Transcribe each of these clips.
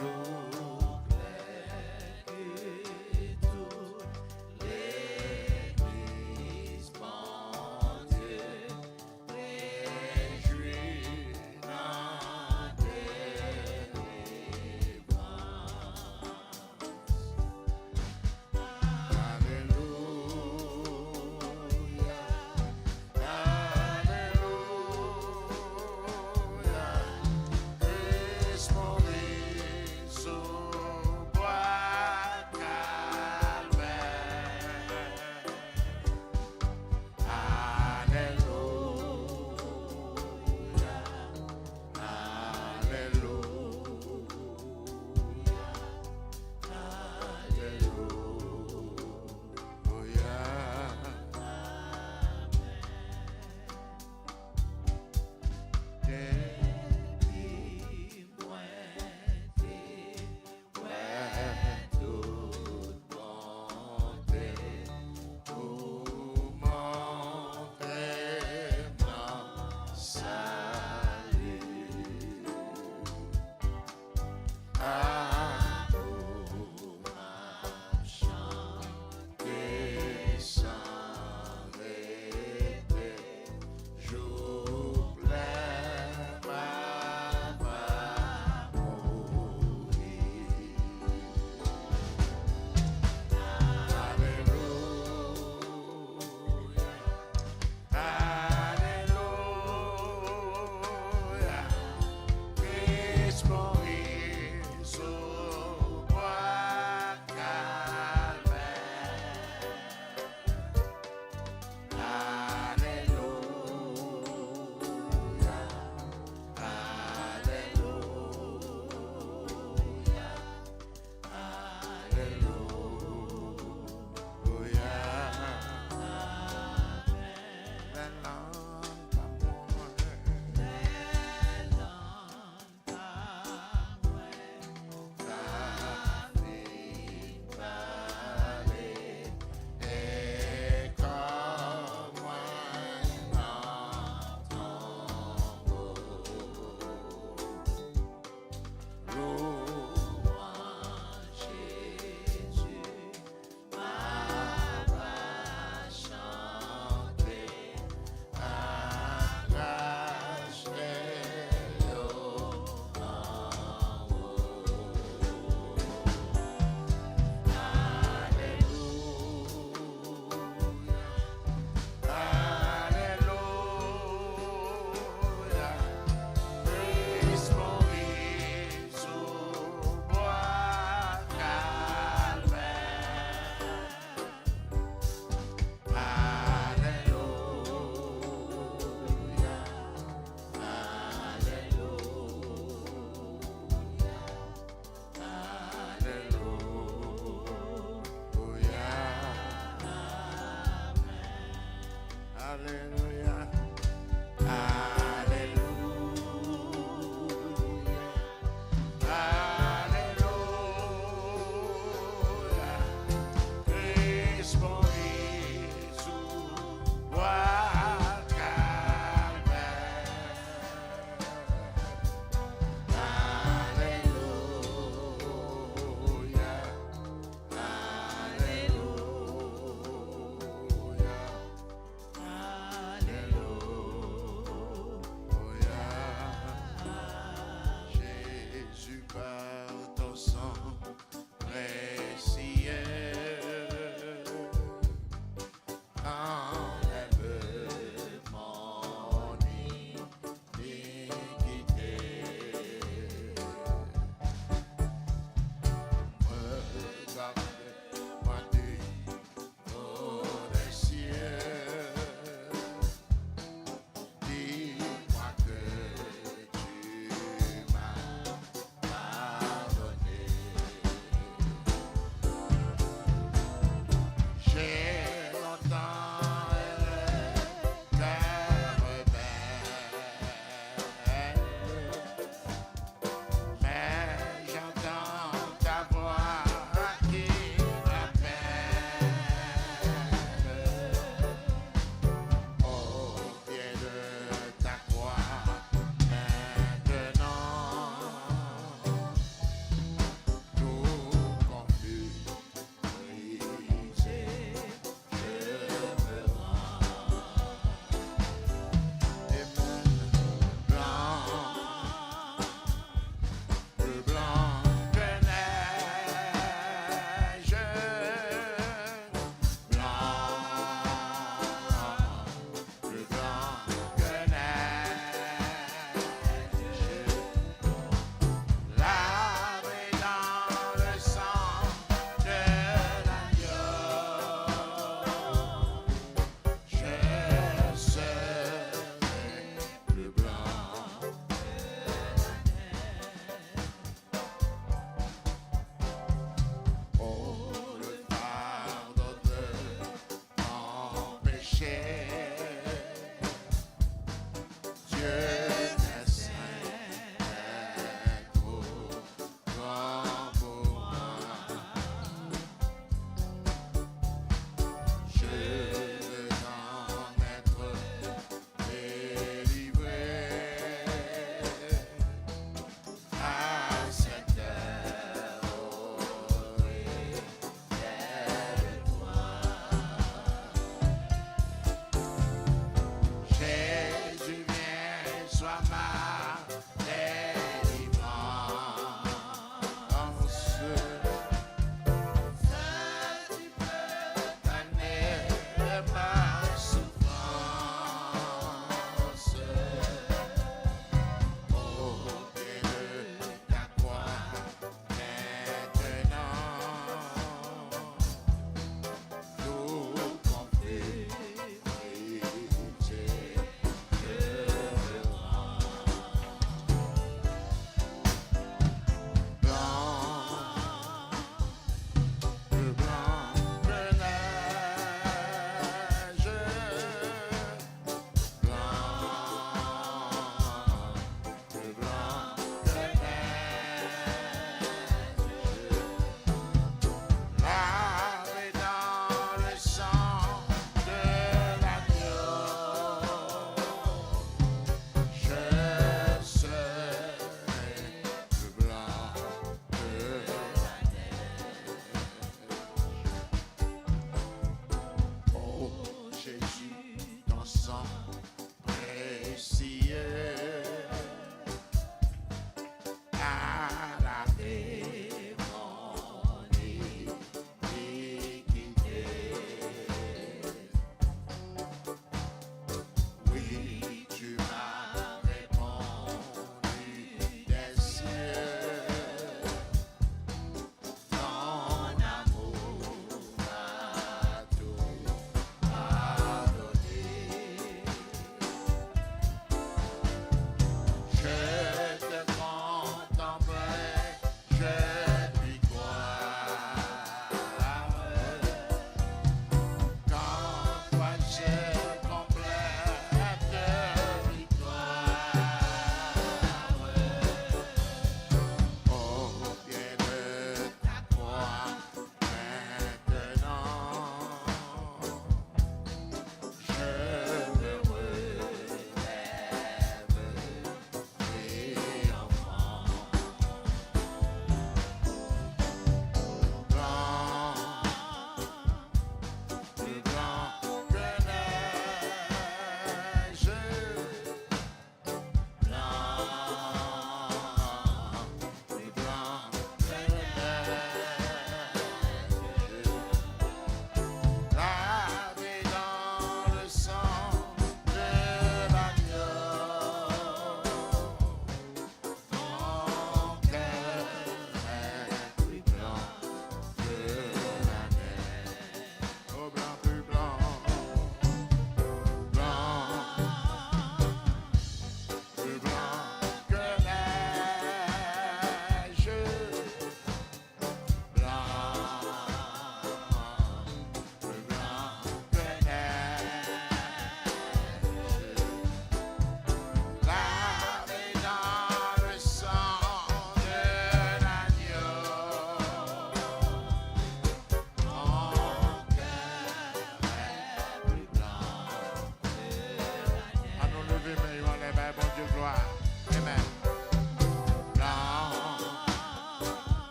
jour clair que toute l'Église, mon Dieu, réjouit dans délivrance. Alléluia, Alléluia, Christ mon vie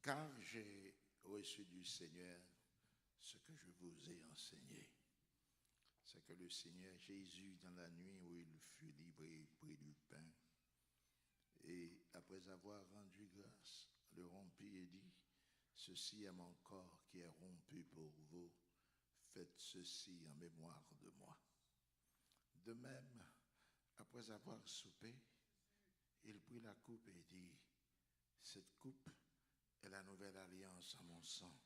Car j'ai reçu du Seigneur ce que je vous ai enseigné. C'est que le Seigneur Jésus, dans la nuit où il fut livré, prit du pain, et après avoir rendu grâce, le rompit et dit, ceci est mon corps qui est rompu pour vous, faites ceci en mémoire de moi. De même, après avoir soupé, il prit la coupe et dit, cette coupe est la nouvelle alliance en mon sang.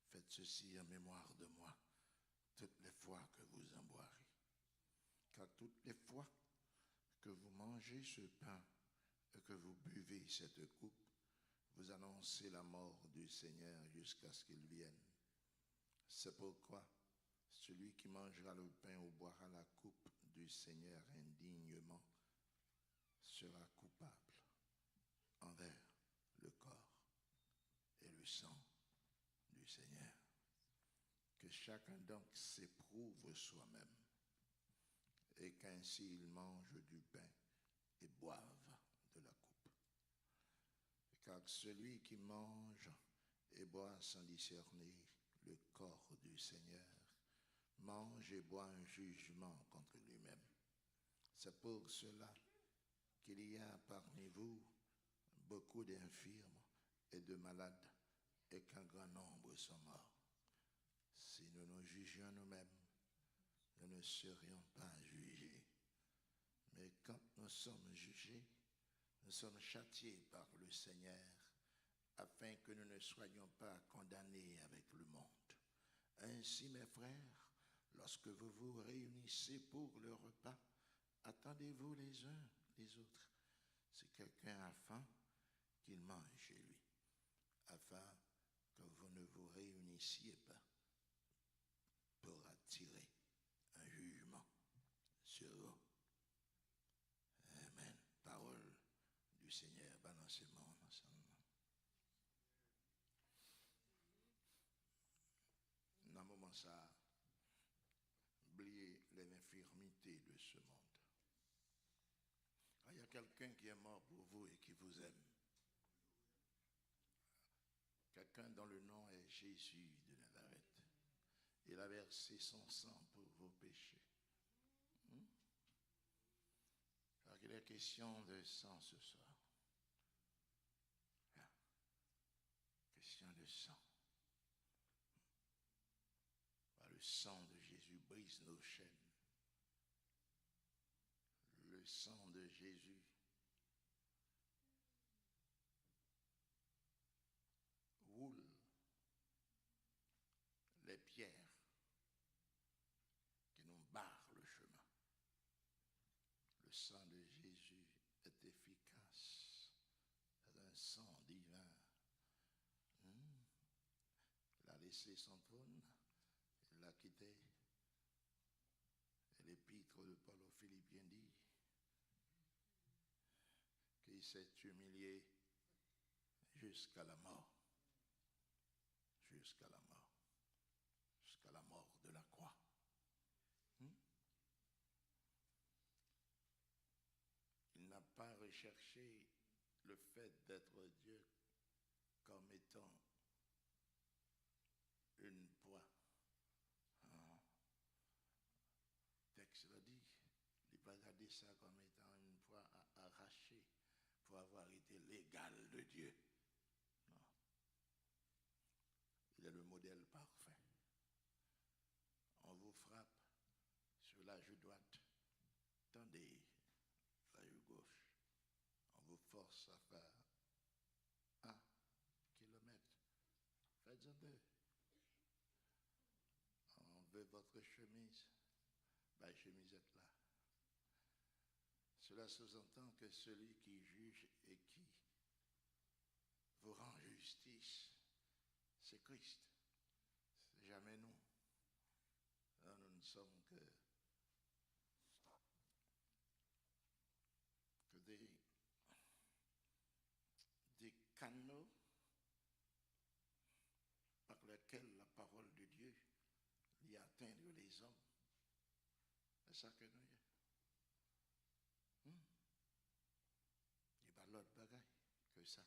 Faites ceci en mémoire de moi, toutes les fois que vous en boirez. Car toutes les fois que vous mangez ce pain et que vous buvez cette coupe, vous annoncez la mort du Seigneur jusqu'à ce qu'il vienne. C'est pourquoi celui qui mangera le pain ou boira la coupe du Seigneur indignement sera coupable envers le corps et le sang du Seigneur. Que chacun donc s'éprouve soi-même et qu'ainsi il mange du pain et boive de la coupe. Car celui qui mange et boit sans discerner le corps du Seigneur mange et boit un jugement contre lui-même. C'est pour cela qu'il y a parmi vous beaucoup d'infirmes et de malades et qu'un grand nombre sont morts. Si nous nous jugions nous-mêmes, nous ne serions pas jugés. Mais quand nous sommes jugés, nous sommes châtiés par le Seigneur afin que nous ne soyons pas condamnés avec le monde. Ainsi, mes frères, lorsque vous vous réunissez pour le repas, attendez-vous les uns les autres. Si quelqu'un a faim, qu'il mange chez lui, afin que vous ne vous réunissiez pas pour attirer un jugement sur vous. Amen. Parole du Seigneur, balancez-moi ensemble. Dans un moment ça, oubliez les infirmités de ce monde. Il y a quelqu'un qui est mort pour vous et qui vous aime. Quelqu'un dont le nom est Jésus de Nazareth. Il a versé son sang pour vos péchés. Alors qu'il est question de sang ce soir. Question de sang. Le sang de Jésus brise nos chaînes. Le sang de Jésus roule les pierres qui nous barrent le chemin. Le sang de Jésus est efficace. C'est un sang divin. Il a laissé son trône, il l'a quitté. Et l'épître de Paul aux Philippiens dit qu'il s'est humilié jusqu'à la mort. Jusqu'à la mort. Jusqu'à la mort de la croix. Il n'a pas recherché le fait d'être Dieu comme étant une proie. Le texte l'a dit. Il n'a pas regardé ça comme étant une proie à arracher pour avoir été l'égal de Dieu. Non. Il est le modèle parfait. On vous frappe sur la joue droite. Tendez la joue gauche. On vous force à faire 1 kilomètre. Faites-en 2. On veut votre chemise. La chemisette là. Cela sous-entend que celui qui juge et qui vous rend justice, c'est Christ. C'est jamais nous. Alors, nous ne sommes que des canaux par lesquels la parole de Dieu y atteindre les hommes. C'est ça que nous y est. Il n'y a pas l'autre bagaille que ça.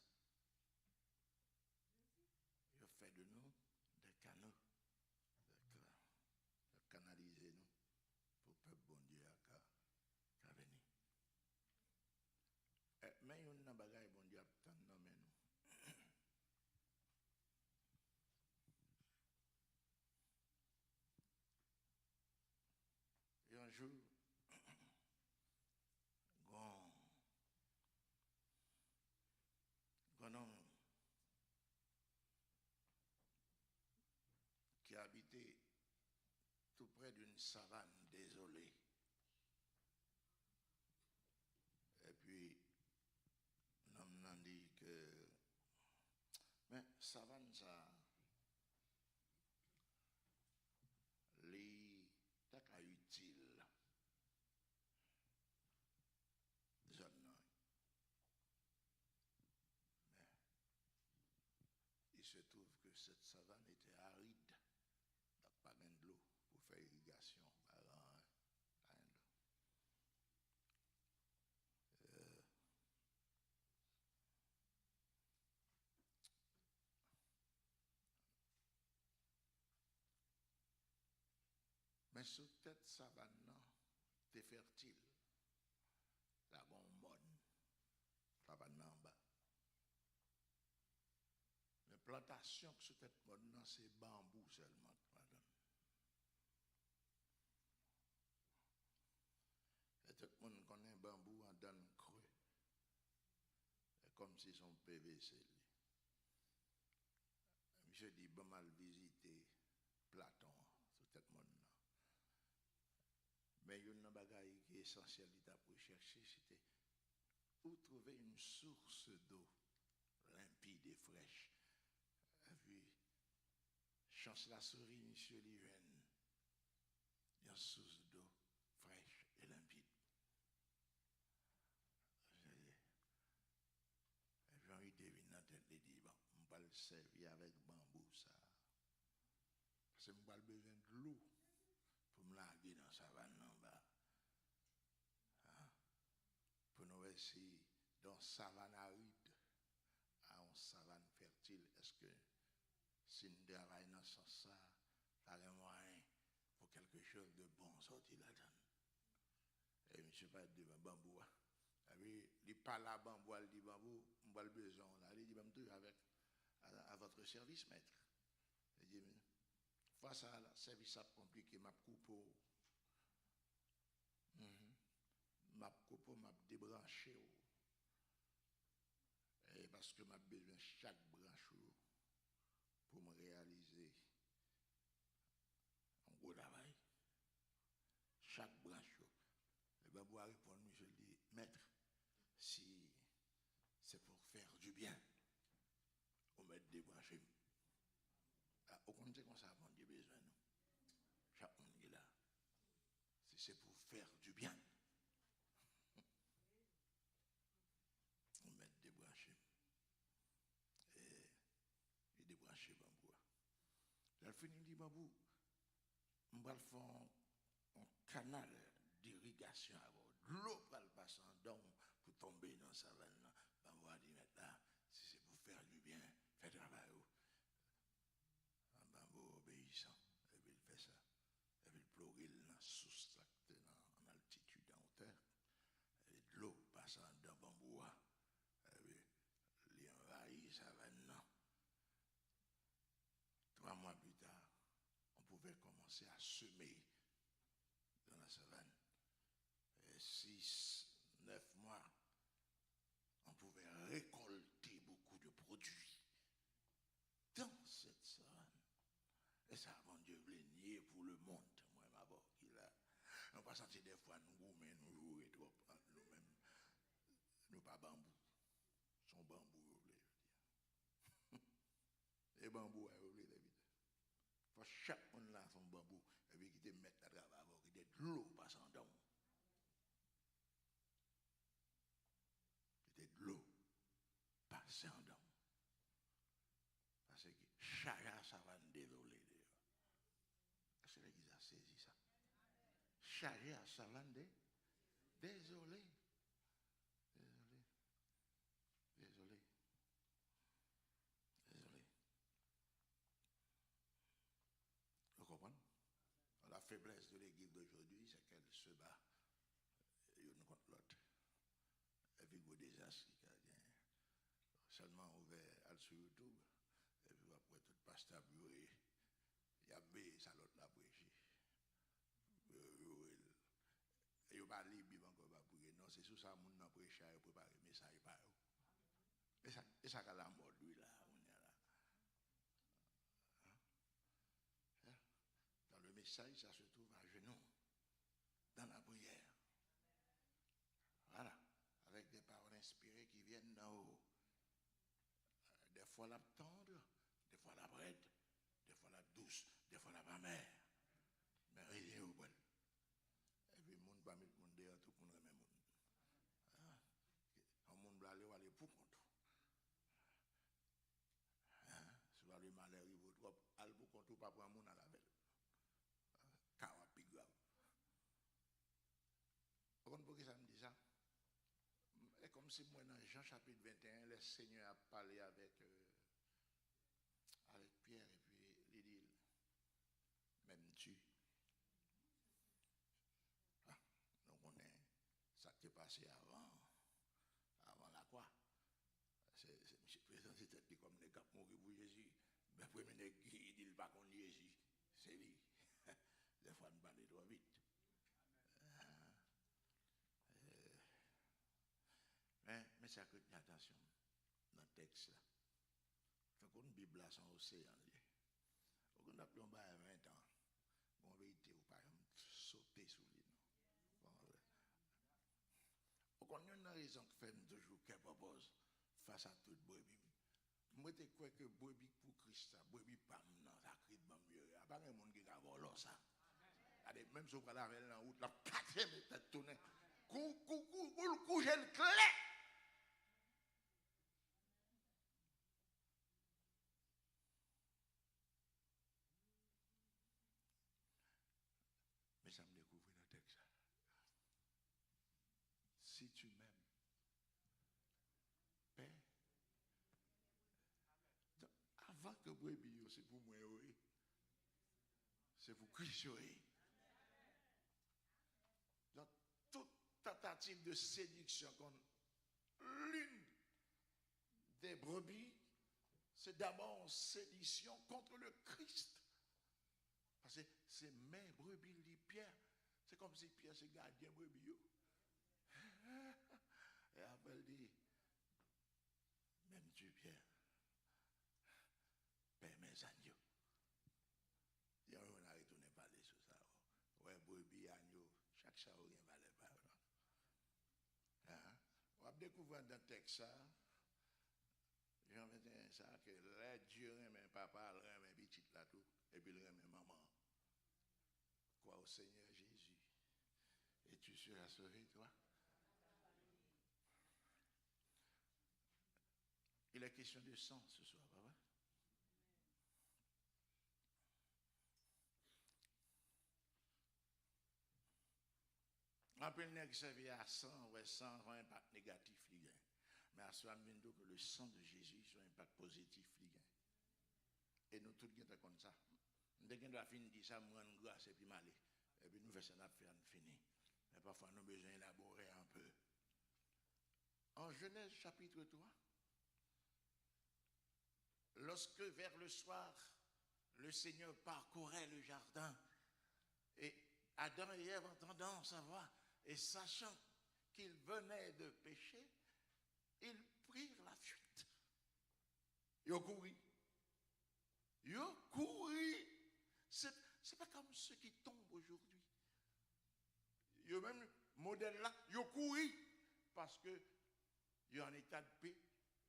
savane désolée. Et puis, on a dit que, mais savane, ça, les cas utiles, zone. Mais il se trouve que cette savane était aride, donc pas de l'eau pour faire irrigation. Mais sous cette savane, c'est fertile. La bonne bonne, savane en bas. Mais plantation sous cette bonne, c'est bambou seulement. Et tout le monde connaît bambou en donne creux. Comme si son PVC. Je dis, bon mal visiter Platon sur tout le monde. Mais il y a une bagaille qui est essentielle pour chercher, c'était où trouver une source d'eau limpide et fraîche. Et puis, chance la souris, monsieur Liven, il y a une source d'eau fraîche et limpide. Et puis, on y devine dans la tête, il dit, bon, on va le servir avec bambou, ça. Parce que on a besoin de l'eau pour me larguer dans la savane en bas. Hein? Pour nous essayer dans la savane aride à une savane fertile. Est-ce que si nous travaillons dans ce sens, ça a un moyen pour quelque chose de bon sortir là-dedans? Et monsieur pas devant bambou. Il parle à bambou, il dit bambou, on va le besoin. Il dit, je vais avec à votre service, maître. Il dit, face à la service compliqué, m'a coupé, m'a débranché. Et parce que m'a besoin de chaque branche pour me réaliser un gros travail. Chaque branche. Le bambou a répondu, je lui dis, maître, si c'est pour faire du bien, on met des branches. Au contraire, comme ça, on a besoin, nous. Chaque monde est là. Si c'est pour faire du bien, on met des branches. Et des branches bambou. J'ai fini de dire bambou, on va faire un canal d'irrigation avant. L'eau va le passer en don pour tomber dans sa savane. Bambou a dit maintenant, si c'est pour faire du bien, faites travail. Un bambou obéissant, et puis il fait ça. Et puis il pleure dans sous-tracté en altitude, en hauteur. Et de l'eau passant dans le bambou. Et puis il envahit sa savane. 3 mois plus tard, on pouvait commencer à semer dans la savane. Et 6, 9 mois, on pouvait récolter beaucoup de produits dans cette savane. Et ça, mon Dieu, voulait nier pour le monde. Moi, ma voix, il a. On pas senti des fois nous gourmets, nous jouer trop, nous-mêmes. Nous pas bambou. Son bambou, vous voulez dire. Et bambou, vous voulez dire. Faut chaque monde là son bambou. Et puis, qui te met à travail, qui te de l'eau passant dans. Qui te de l'eau passant dans. Parce que chaque savane désolé. Est-ce que l'Église a saisi ça? Chargé à savane désolé. Désolé. Désolé. Désolé. Vous comprenez? La faiblesse de l'Église d'aujourd'hui, c'est qu'elle se bat l'une contre l'autre. Et puis, vous désastre qui a seulement ouvert sur YouTube. Et puis, après, tout pasteur, il y a B, ça l'autre là, prêché. Et il n'y a pas de Bible encore pour prier. Non, c'est sous ça que nous prêchons et préparer le message. Et ça, c'est la mort, lui, là. On est là. Hein? Dans le message, ça se trouve à genoux. fois la tendre, des fois la raide, des fois la douce, des fois la mère. Mais rien au bon. Et puis, le monde va mettre le monde derrière, tout le monde remet le monde. Un monde va aller pour compte. Si le mal arrive, aller pour compte, pas pour un monde à la belle. Car plus grave. Vous comprenez pourquoi ça me dit ça? Et comme si moi, dans Jean chapitre 21, le Seigneur a parlé avec Pierre et puis il dit, même tu. Donc on est, ça qui est passé avant la croix. C'est M. le Président, c'était comme les cap mourir pour Jésus. Mais pour me dire qu'il dit pas qu'on Jésus, c'est lui. Des fois, on parle trop vite. Mais ça que attention dans le texte là. Fait qu'on Bible là son océan. On a plombé à 20 ans. Bon vérité ou pas sauter sous lui. On a une raison que fait toujours qu'elle propose face à toute brebis. Moi je crois que brebis pour Christ, brebis pas non ça crie de mieux. Il y a pas de monde qui va voir ça. Même si on va la reine en route, la quatrième tête tournée. Coucher le clé. Mais ça me découvre dans le texte. Si tu m'aimes, paix. Avant que brebis, c'est pour moi, c'est pour Christ. Dans toute tentative de séduction contre l'une des brebis, c'est d'abord une séduction contre le Christ. Parce que c'est mes brebis, les Pierre. C'est comme si Pierre c'est gardien brebis. Et après il dit, même Dieu Pierre, paix mes agneaux. Et on a retourné parler sur ça. Ouais, brebis, agneau, chaque ça rien valait pas. On va découvrir dans le texte ça. Jean 21, ça, que là, Dieu remet papa, remet petit là tout, et puis il remet maman. Quoi au Seigneur Jésus. Et tu seras sauvé, toi. Il est question de sang ce soir, pas vrai? Un peu le qui servait à sang, ouais, sang a un impact négatif, mais à ce moment que le sang de Jésus a un impact positif, et nous tous qui sommes comme ça. Dès qu'on doit finir dire ça, nous rendons grâce et puis malé. Et puis nous faisons ça, nous finir. Mais parfois nous avons besoin d'élaborer un peu. En Genèse chapitre 3, lorsque vers le soir, le Seigneur parcourait le jardin, et Adam et Ève entendant sa voix, et sachant qu'ils venaient de pécher, ils prirent la fuite. Ils ont couru. Ils ont couru. C'est pas comme ceux qui tombent aujourd'hui. Ils ont même modèle là, ils ont couru parce que ils sont en état de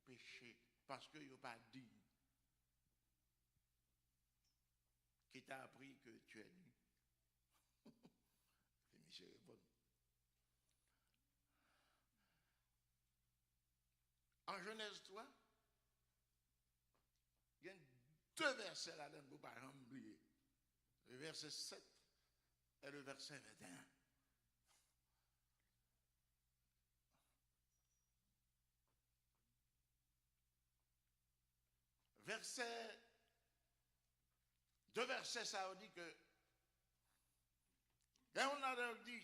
péché, parce qu'ils n'ont pas digne. Qui t'a appris que tu es nu? Et Michel répond. En Genèse 3, il y a deux versets là-dedans pour ne pas oublier. Le verset 7 et le verset 21. Deux versets, ça dit que, et on a dit,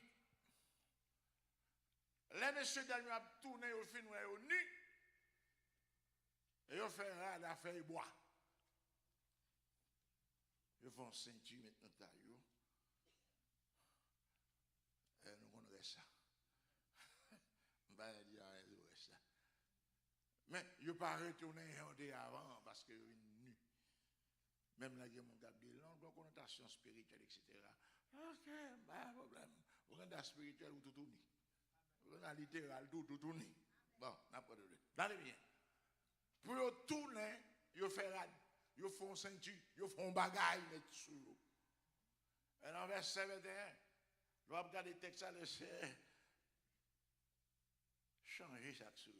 les messieurs d'Alma ont tourné au fin au nu, et ils ont fait un rad à faire bois. Ils font ceinture maintenant taillot. Et nous connaissons ça. On va dire ça. Mais ils n'ont pas retourné avant parce qu'ils sont nus. Même là, il y a mon Gabriel, une connotation spirituelle, etc. Ok, pas de problème. Vous avez un spirituel ou tout tourné. Vous avez un littéral tout tourné. Bon, n'importe quoi. Dans les biens. Pour tourner, ils font rad, ils font ceinture, ils font bagaille, mettre sous l'eau. Et dans verset 21, je vais regarder le texte, c'est changer chaque jour.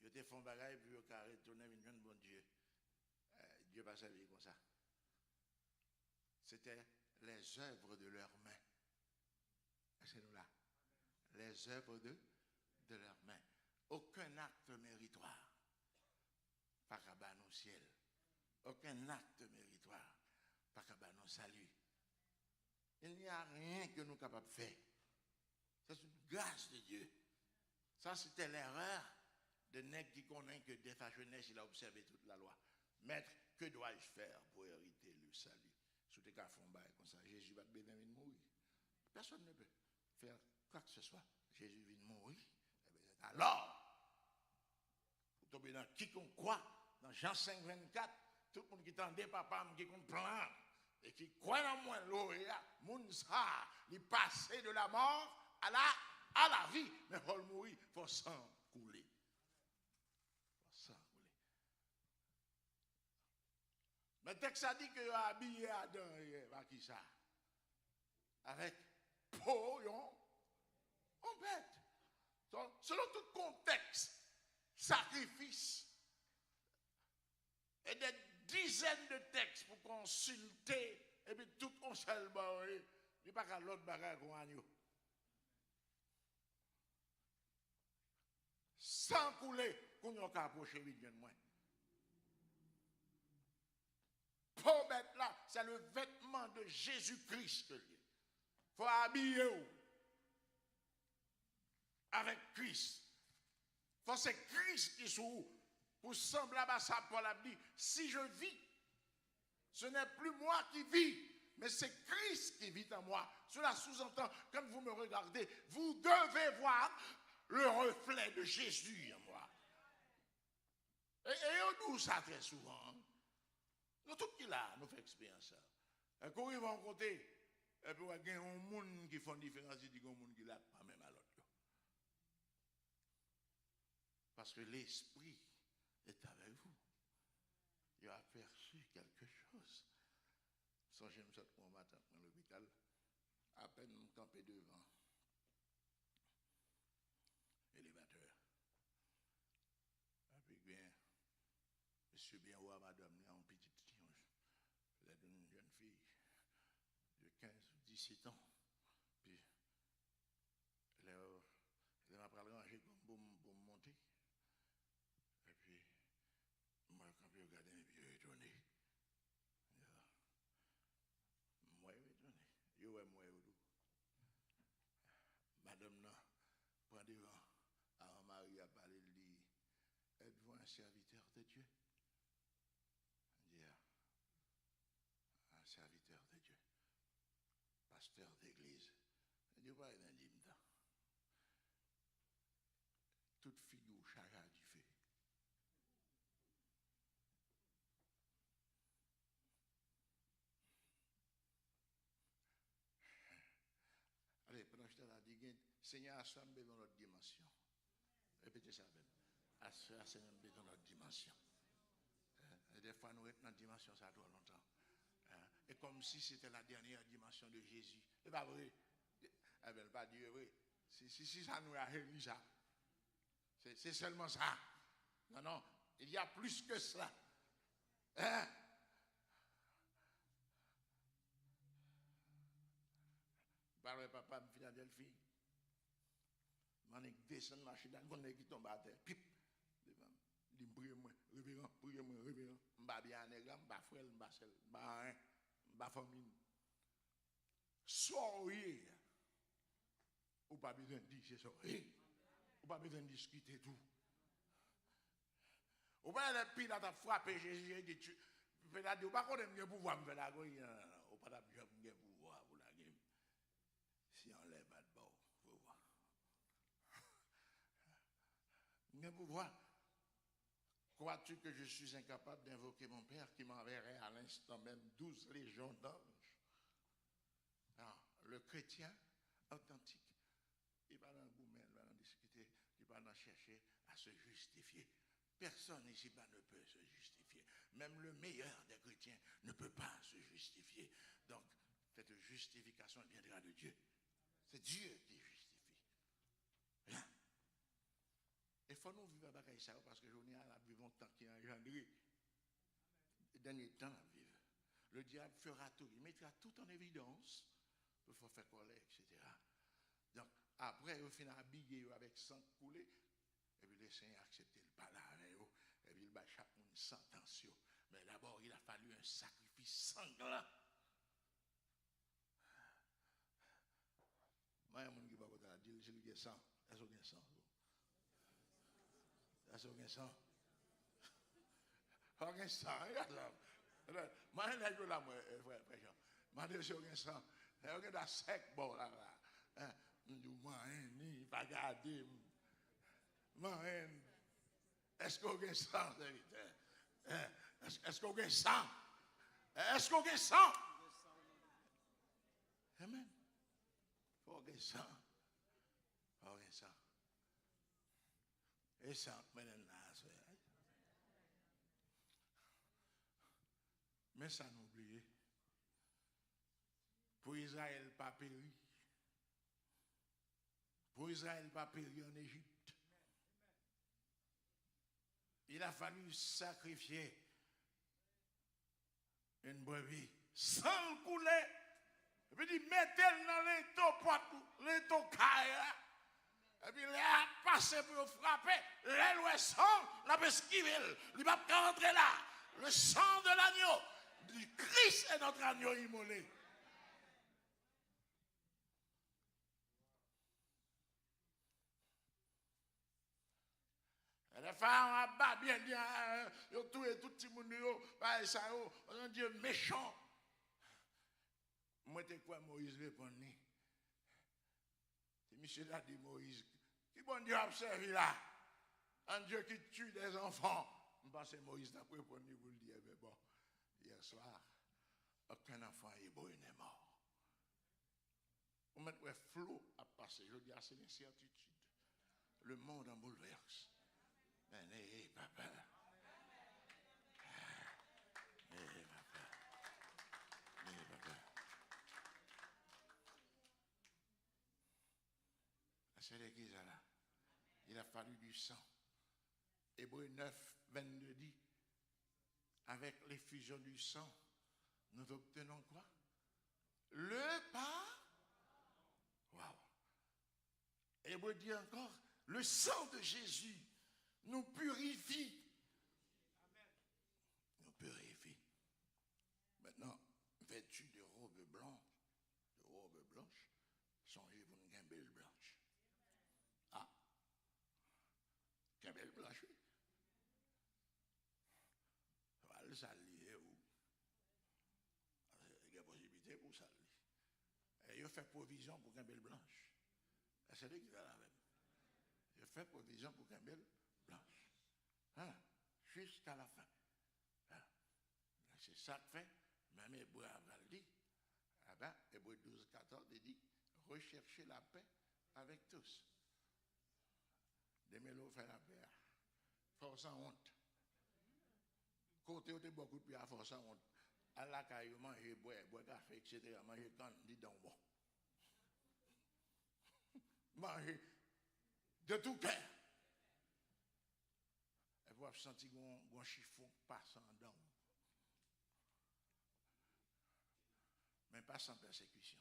Ils te font bagaille, puis ils ont retourné une jeune bon Dieu. Dieu va servir comme ça. C'était les œuvres de leurs mains. C'est nous là. Les œuvres de leurs mains. Aucun acte méritoire. Pas qu'à bas nos ciel. Aucun acte méritoire. Pas qu'à bas nos salut. Il n'y a rien que nous sommes capables de faire. C'est une grâce de Dieu. Ça, c'était l'erreur de nègre qui connaît que dès sa jeunesse, il a observé toute la loi. Maître, que dois-je faire pour hériter le salut? Sous tes cas font bail comme ça, Jésus va te bénir de mourir. Personne ne peut faire quoi que ce soit. Jésus vient de mourir. Alors, vous tombez dans quiconque croit, dans Jean 5, 24, tout le monde qui tendait papa, qui compte plan, et qui croit en moi, l'auréat, moun sa, il passé de la mort à la vie. Mais pour mourir, il faut sang couler. Il faut sang couler. Mais le texte a dit que a habillé Adam avec qui ça? Avec peau, on bête. Donc, selon tout contexte, sacrifice, et des dizaines de textes pour consulter, et puis tout on seul barré, il n'y a pas qu'à l'autre bagage qu'on a. Sans couler, qu'on n'a qu'à approcher vite de moi. Pour bête là, c'est le vêtement de Jésus-Christ. Il faut habiller avec Christ. Faut c'est Christ qui sous pour semblable à ça, Paul a dit, si je vis, ce n'est plus moi qui vis, mais c'est Christ qui vit en moi. Cela sous-entend, quand vous me regardez, vous devez voir le reflet de Jésus en moi. Et on nous ça très souvent. Nous tout qui là, nous faisons expérience ça. Et quand ils vont côté, et puis il y a un monde qui font différence, il y a un monde qui là pas même à l'autre. Parce que l'esprit est avec vous. Il a aperçu quelque chose. Sans j'aime ça mon matin dans l'hôpital, à peine me camper devant l'élévateur. Et puis bien, monsieur bien ou madame, il y a un petit peut-être une jeune fille de 15 ou 17 ans. Puis elle m'a pris le ranger pour me monter. Et puis, moi, quand je regarde, je suis étonné. Moi, je suis étonné. Je suis moi, madame, non, prend devant. Alors, Marie a parlé, elle dit, êtes-vous un serviteur de Dieu? Je dis, un serviteur de Dieu. Pasteur d'église. Je dis, pas un dîme. Toute figure chargée du feu. Allez, pendant que je t'ai dit, Seigneur, assemble dans notre dimension. Répétez ça même. Assemble dans notre dimension. Et des fois, nous sommes dans notre dimension, ça dure longtemps. Et comme si c'était la dernière dimension de Jésus. C'est pas vrai. Eh bien, pas Dieu, oui. Si ça nous a réuni ça. C'est seulement ça. Non, non. Il y a plus que cela. Hein? Parle papa, me fit à Delphi. Je descends de la machine, je qui tombe à terre. Pip. Il dit, priez-moi, révérend. Je ne suis pas bien, je ne suis pas frère, je ne suis pas seul, je ne suis pas famille. Soyez. Ou pas besoin de dire, c'est ça. Ou pas besoin de discuter tout. Ou pas aller pile à ta frappé, Jésus, dit, tu peux pas dire, ou pas qu'on aime pouvoir me faire la gueule, ou pas d'avoir pouvoir pour la gueule. Si on lève pas de bord, il faut voir. Mais pour voir, crois-tu que je suis incapable d'invoquer mon Père qui m'enverrait à l'instant même 12 légions d'anges? Le chrétien authentique, il va dans le gourmet, il va dans discuter, il va dans chercher à se justifier. Personne ici-bas ne peut se justifier. Même le meilleur des chrétiens ne peut pas se justifier. Donc, cette justification viendra de Dieu. C'est Dieu qui justifie. Rien. Il faut nous vivre avec ça parce que journée à la vivons tant qu'il y a engendré. Les derniers temps à vivre. Le diable fera tout. Il mettra tout en évidence pour faire colère, etc. Donc, après, il finit habillé avec sang coulé. Et puis, les saints acceptent le pas là avec eux. Et puis, il va chaque monde sentence. Mais d'abord, il a fallu un sacrifice sanglant. Moi, il y a des gens qui ne vont pas dire, c'est lui qui est sang. Est-ce qu'il y a sang? Est-ce qu'il y a sang? Il y a sang, regarde là. Moi, je suis là, frère Jean. Moi, je suis là, sang. Il y a un sec, bon, là. Je dis, moi, il va garder. Est-ce qu'on a sang? Est-ce qu'on a sang? Est-ce qu'on a sang? Amen. Il faut qu'on sang. Il faut qu'on sang. Et sang, maintenant, mais ça n'oublie. Pour Israël, pas péri. Pour Israël, pas péri en Égypte. Il a fallu sacrifier une brebis sans couler. Et puis il mettez-le dans l'étau caille. Et puis il a passé pour frapper. L'aigle sang, la pesquivelle. Il ne va pas rentrer là. Le sang de l'agneau. Du Christ est notre agneau immolé. Les femmes ont bien dit, ils ont tué tout le monde, ça, un Dieu méchant. Moi, je quoi Moïse répondit. C'est monsieur a dit Moïse, qui bon Dieu a servi là? Un Dieu qui tue des enfants. Je pense que Moïse n'a pas répondu pour le dire, mais bon, hier soir, aucun enfant hébreu n'est mort. On met un flot à passer. Je dis, c'est l'incertitude. Le monde en bouleverse. Mais n'ayez pas peur. N'ayez pas peur. N'ayez pas peur. C'est l'église là. Il a fallu du sang. Hébreux 9, 22 dit, avec l'effusion du sang, nous obtenons quoi? Le pas. Waouh. Hébreux dit encore, le sang de Jésus nous purifie. Nous purifie. Maintenant, vêtus de robes blanches, songez pour une guimbelle blanche. Ah, guimbelle blanche, oui. Ça lié où? Il y a possibilité pour ça. Et il fait provision pour guimbelle blanche. C'est lui qui va la même. Il fait provision pour guimbelle blanche. Hein? Jusqu'à la fin. Hein? C'est ça que fait, même Hébreu a dit, Hébreu 12, 14, il dit, recherchez la paix avec tous. Demain, fait la paix. Faut sans honte. Côté où tu beaucoup de paix, faut sans honte. À la caille, manger, boire café, etc. Manger quand dit donc bon. Manger de tout cœur. Et vous avez senti un chiffon passant dans. Mais pas sans persécution.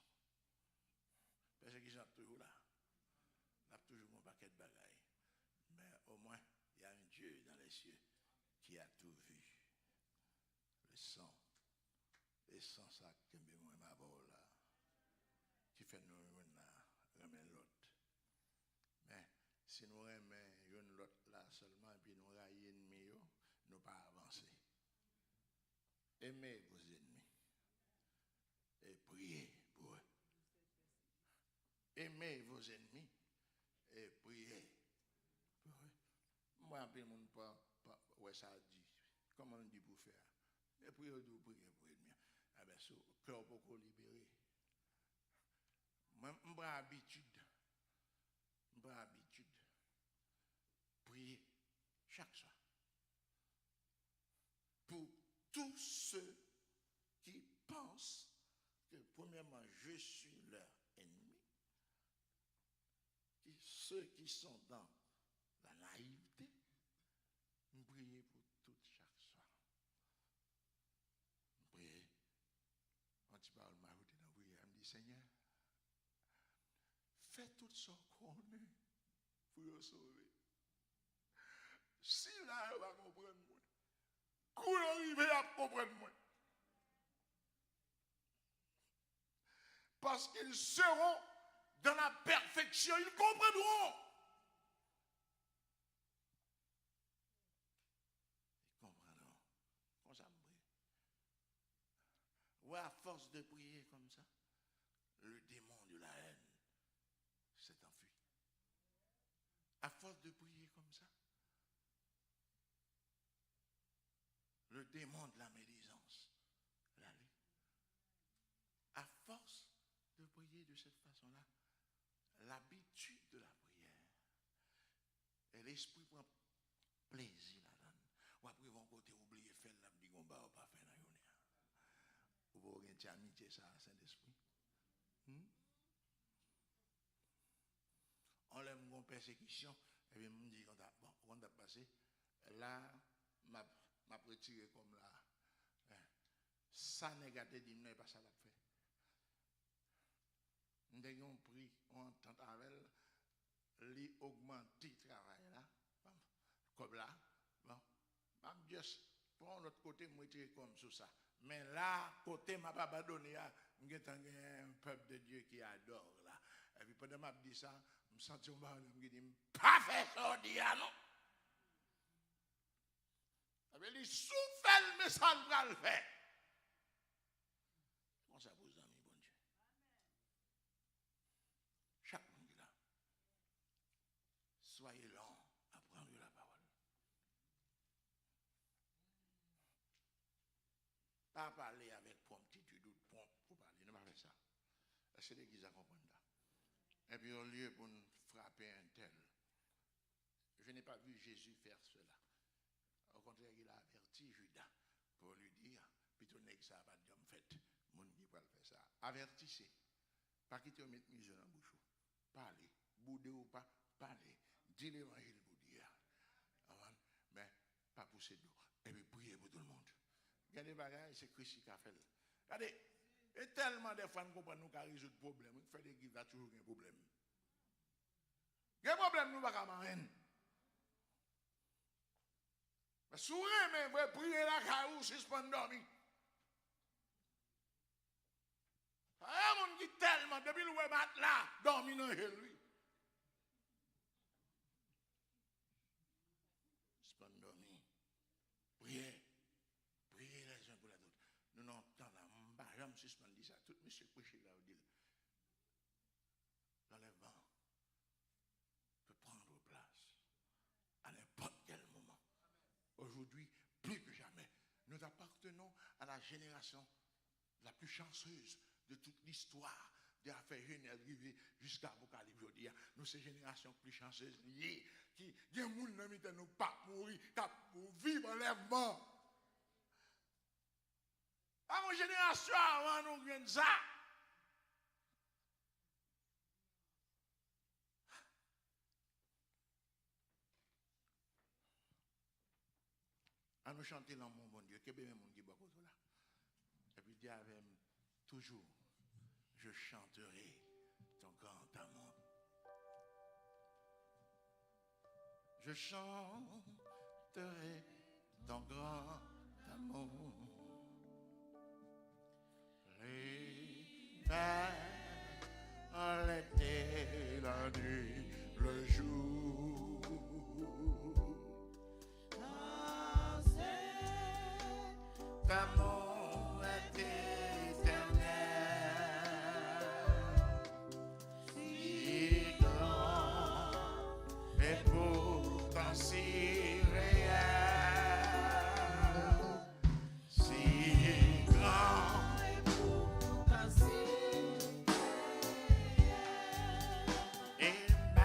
Persécution est toujours là. Il y a toujours un paquet de bagailles. Mais au moins, il y a un Dieu dans les cieux qui a tout vu. Le sang. Et sans ça, que moi ma bol là. Qui fait nous remettre l'autre. Mais si nous remettons l'autre là seulement, et puis nous raillons l'ennemi, nous ne pas avancer. Aimez vos ennemis. Et priez pour eux. Aimez vos ennemis et priez pour eux. Moi, un peu, je ne sais pas où ça dit. Comment on dit pour faire? Mais priez pour ennemis. Ah ben, ce cœur pour libérer. Moi, je n'ai pas habitude. Prier chaque soir. tous ceux qui pensent que, premièrement, je suis leur ennemi, ceux qui sont dans la naïveté, nous prions pour tout chaque soir. Nous prions. Quand tu parles, ma route dans la prière, elle me dit, Seigneur, fais tout ce qu'on est pour le sauver. Si là, elle va comprendre moi, qu'on arrive à comprendre moi. Parce qu'ils seront dans la perfection, ils comprendront. Ils comprendront. Comment ça me prie? Ouais, à force de prier comme ça, le démon de la haine s'est enfui. À force de prier comme ça, le démon de la médisance l'a lu. À force de prier de cette façon-là, l'habitude de la prière, et l'esprit prend plaisir là-dedans. Ou après, vont côté oublier faire la dit qu'on va pas faire la journée. Ou vous avez une amitié ça, Saint-Esprit. On l'aime une persécution, et puis on me dit, on a passé, là, m'a retiré comme là. Ça négatif, dit, mais pas ça l'a fait. Nous avons pris, on entend avec elle, augmenter le travail là, comme là, bon, je prends l'autre côté, moi je comme sur ça. Mais là, côté m'a pas abandonné, il y a un peuple de Dieu qui adore là. Et puis pendant que je dis ça, je me sens que je me dis, pas fait ça, non. Il dit, souffle, mais ça ne va le faire. Comment ça vous amis, bon Dieu? Chaque monde là, soyez lents à prendre la parole. Pas parler avec promptitude ou pompe pour parler, ne pas faire ça. C'est l'église à comprendre ça. Et puis au lieu pour nous frapper un tel, je n'ai pas vu Jésus faire cela. Au contraire, il a averti Judas pour lui dire, plutôt que ça va dire, en fait, mon Dieu va faire ça. Avertissez. Pas quitter mettre mise dans la bouche. Parlez. Boudez ou pas, parlez. Dis l'évangile pour dire. Mais pas pousser d'eau. Et puis priez pour tout le monde. Regardez les bagages, c'est Christ qui a fait. Regardez, et tellement de fois nous comprenons qu'à résoudre le problème. Il fait des guides, il y a toujours un problème. Il y a un problème, nous ne pouvons pas rien. Mais sourire, mais vous priez la caillou, suspendre dormir. Il y a un monde qui tellement, depuis le matelas, dormir dans lui. Suspendre dormir. Priez. Priez les uns pour les autres. Nous n'entendons pas, je me suspends ça. Tout monsieur prêché là, vous dit, l'enlèvement peut prendre place à n'importe quel moment. Aujourd'hui, plus que jamais, nous appartenons à la génération la plus chanceuse de toute l'histoire de la faire arriver jusqu'à l'Apocalypse. Nous, ces générations plus chanceuses, qui, il y a des gens qui ne pas mourir, qui vivre l'enlèvement. À mon génération avant, nous avons ça. À nous chanter dans mon bon Dieu, que bien mon Dieu beaucoup là. Et puis Dieu avait toujours, je chanterai ton grand amour. Je chanterai ton grand amour. L'été, la nuit, le jour. L'amour est éternel, si grand et pourtant si réel, si grand et pourtant si réel.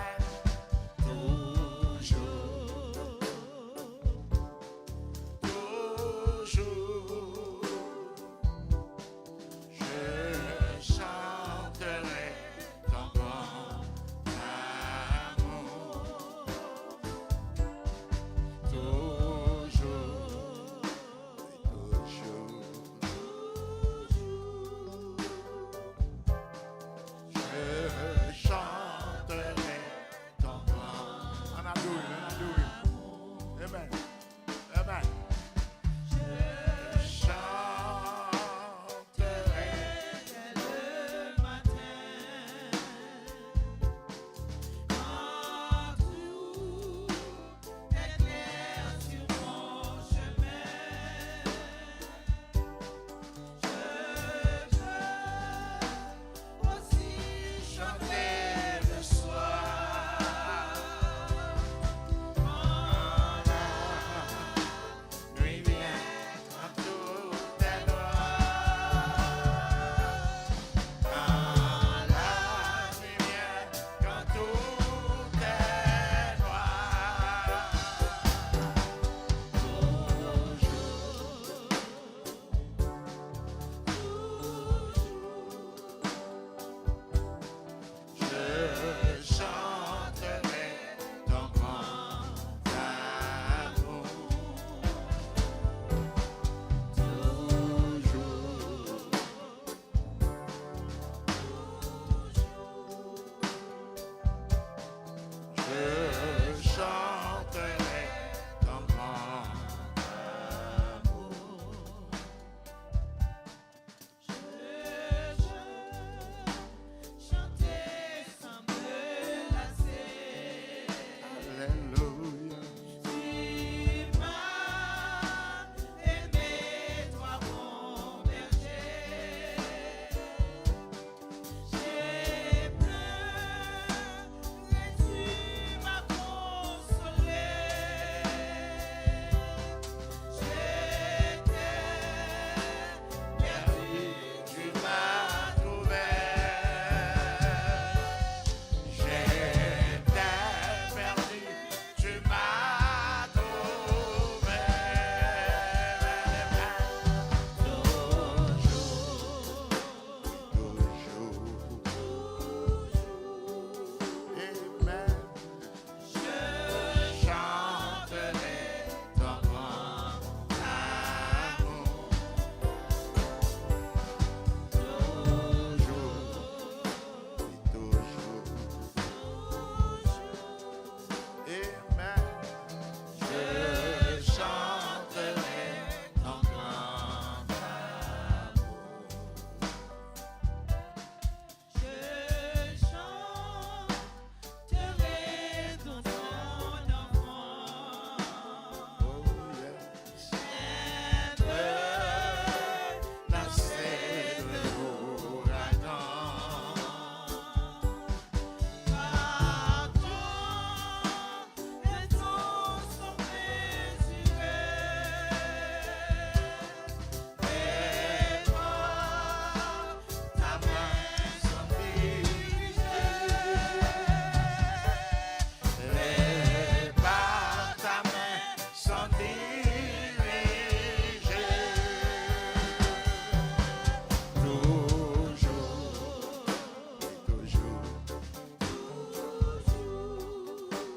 Alléluia.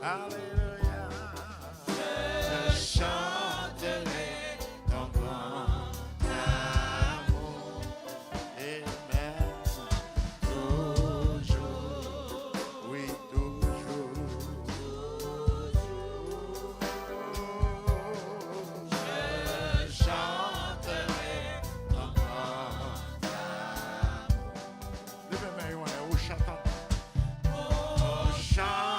Alléluia. Je chanterai ton grand amour. Amen. Toujours. Oui, toujours. Je chanterai ton grand amour. Levez mes mains, on chante. On chante.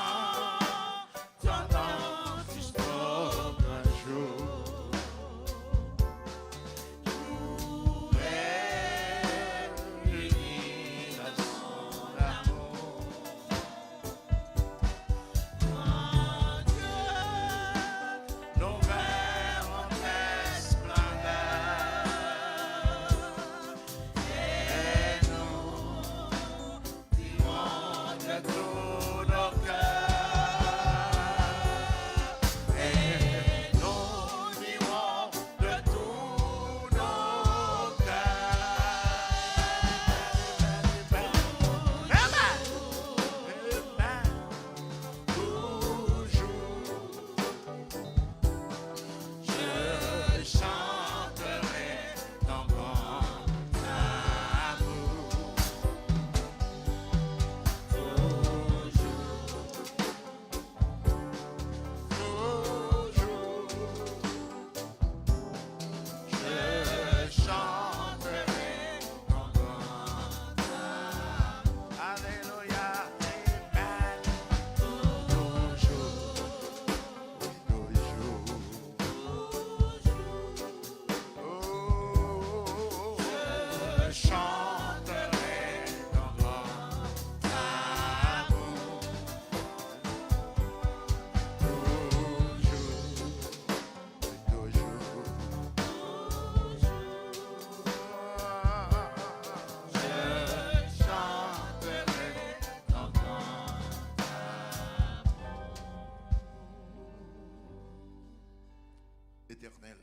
Éternel,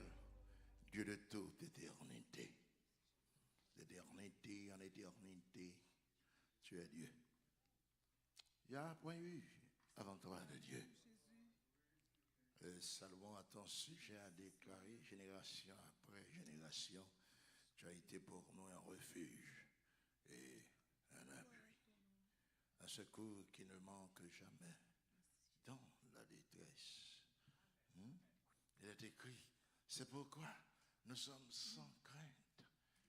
Dieu de toute éternité, d'éternité en éternité, tu es Dieu. Il n'y a point eu avant toi de Dieu. Salomon à ton sujet a déclaré, génération après génération, tu as été pour nous un refuge et un appui, un secours qui ne manque jamais dans la détresse. Il est écrit, c'est pourquoi nous sommes sans crainte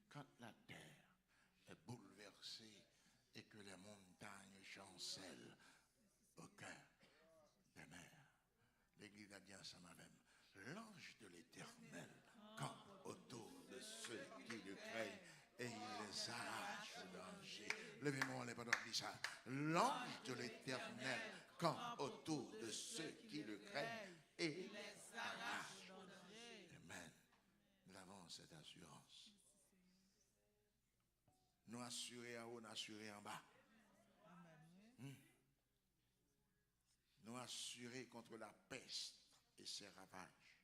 quand la terre est bouleversée et que les montagnes chancellent au cœur des mers. ensemble avec moi. L'ange de l'Éternel campe autour de ceux qui le craignent et il les arrache au danger. Levez-moi les pendant dit ça. L'ange de l'Éternel campe autour de ceux qui le craignent et il les arrache au danger. Amen. Nous avons cette assurance. Nous assurer en haut, nous assurer en bas. Nous assurer contre la peste et ses ravages.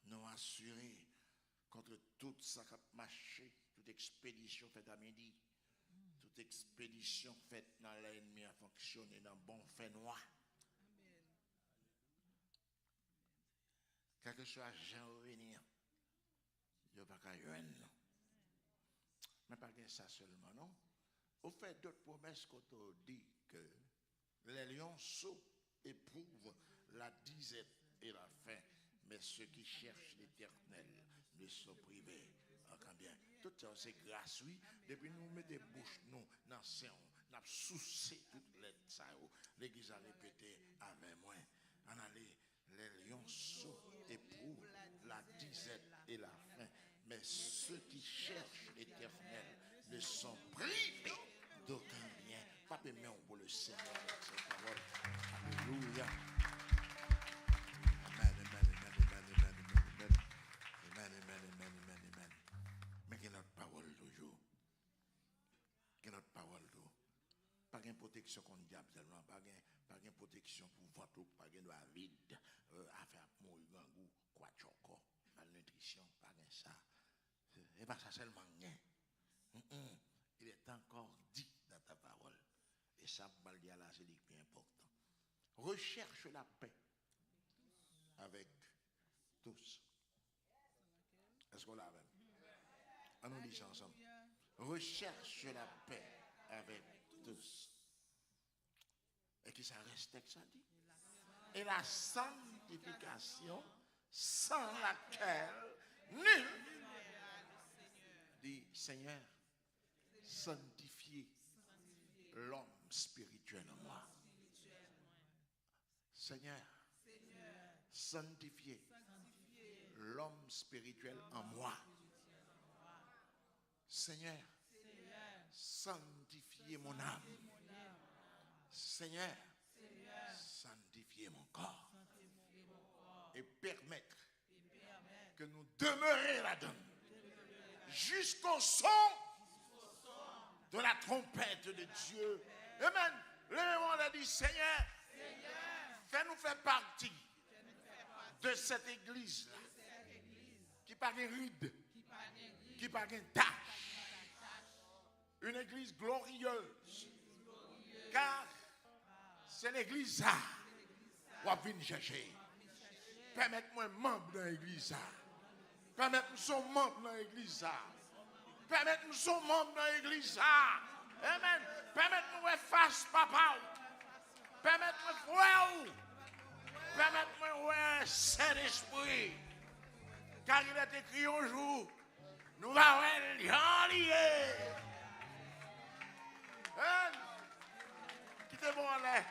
Nous assurer contre tout ça qui a marché, toute expédition faite à midi, toute expédition faite dans l'ennemi a fonctionné dans bon fait noir. Quel que soit Jean revenir, il n'y a pas qu'à y aller. Mais pas que ça seulement, non? Au fait d'autres promesses qu'on t'a dit que les lionceaux éprouvent la disette et la faim, mais ceux qui cherchent l'Éternel ne sont privés. Bien. Tout ça, c'est grâce, oui. Depuis nous mettons bouche, nous, dans le sein, nous avons soucié toute l'aide. L'Église a répété avec moi. En allait, les lionceaux éprouvent la disette et la faim, mais ceux qui cherchent l'Éternel ne sont privés d'aucun bien. Pas de main pour le Seigneur avec cette parole. Alléluia. Amen, amen, amen, amen, amen, amen. Amen, amen, amen, amen, amen. Mais que notre parole toujours. Que notre parole toujours. Pas de protection contre le diable seulement. Pas de protection pour ventre, pas de doigt vide. Affaire mourir gangou, quoi choco. Malnutrition, pas de ça. Et pas ça seulement. Il est encore dit dans ta parole. Et ça, là, c'est le plus important. Recherche la paix avec tous. Est-ce qu'on l'a même? On nous dit ça ensemble. Recherche la paix avec tous. Et qui ça reste que ça dit? Et la sanctification sans laquelle nul dit Seigneur, sanctifiez l'homme spirituel en moi. Seigneur, sanctifiez l'homme spirituel en moi. Seigneur, sanctifiez mon âme. Seigneur, sanctifiez mon corps. Et permettre que nous demeurions là-dedans jusqu'au son de la trompette de Dieu. Amen. Le monde a dit, Seigneur, fais-nous faire partie de cette église-là, qui n'a pas de ride, qui n'a pas de tâche. Une église glorieuse. Car c'est l'église là où on vient chercher. Permettez-moi membre de l'église là. Permettez-moi son membre dans l'église là. Permettez-nous son membre dans l'église. Amen. Permettez-nous face papa. Permettez-nous voir. Permettez-nous voir Saint-Esprit. Car il est écrit un jour, nous allons lier. Quittez-moi là.